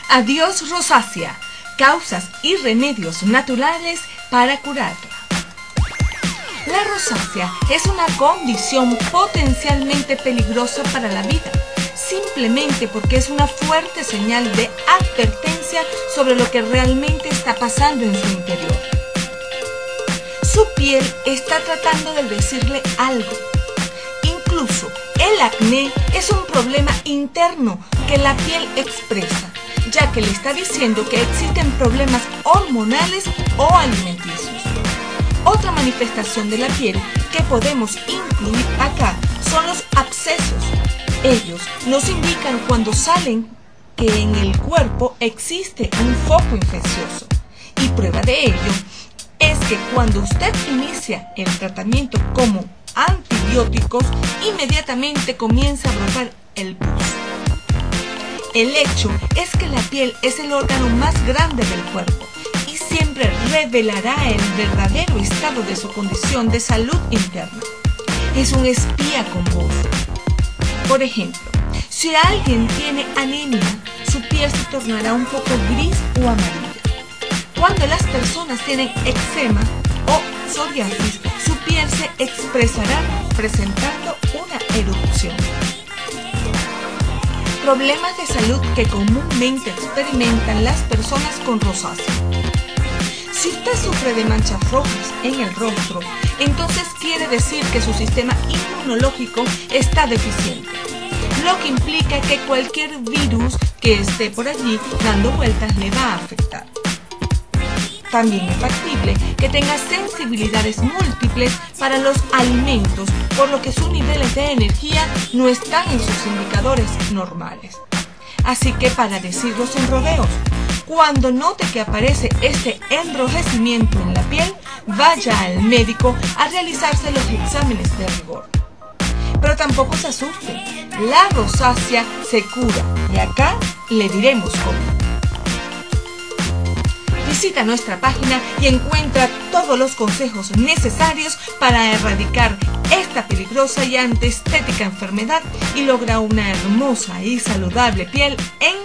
Adiós rosácea, causas y remedios naturales para curarla. La rosácea es una condición potencialmente peligrosa para la vida, simplemente porque es una fuerte señal de advertencia sobre lo que realmente está pasando en su interior. Su piel está tratando de decirle algo. Incluso el acné es un problema interno que la piel expresa, ya que le está diciendo que existen problemas hormonales o alimenticios. Otra manifestación de la piel que podemos incluir acá son los abscesos. Ellos nos indican cuando salen que en el cuerpo existe un foco infeccioso. Y prueba de ello es que cuando usted inicia el tratamiento como antibióticos, inmediatamente comienza a brotar el pus. El hecho es que la piel es el órgano más grande del cuerpo y siempre revelará el verdadero estado de su condición de salud interna. Es un espía con voz. Por ejemplo, si alguien tiene anemia, su piel se tornará un poco gris o amarilla. Cuando las personas tienen eczema o psoriasis, su piel se expresará presentando una erupción. Problemas de salud que comúnmente experimentan las personas con rosácea. Si usted sufre de manchas rojas en el rostro, entonces quiere decir que su sistema inmunológico está deficiente, lo que implica que cualquier virus que esté por allí dando vueltas le va a afectar. También es factible que tenga sensibilidades múltiples para los alimentos, por lo que sus niveles de energía no están en sus indicadores normales. Así que, para decirlo sin rodeos, cuando note que aparece este enrojecimiento en la piel, vaya al médico a realizarse los exámenes de rigor. Pero tampoco se asuste, la rosácea se cura y acá le diremos cómo. Visita nuestra página y encuentra todos los consejos necesarios para erradicar esta peligrosa y antiestética enfermedad y logra una hermosa y saludable piel en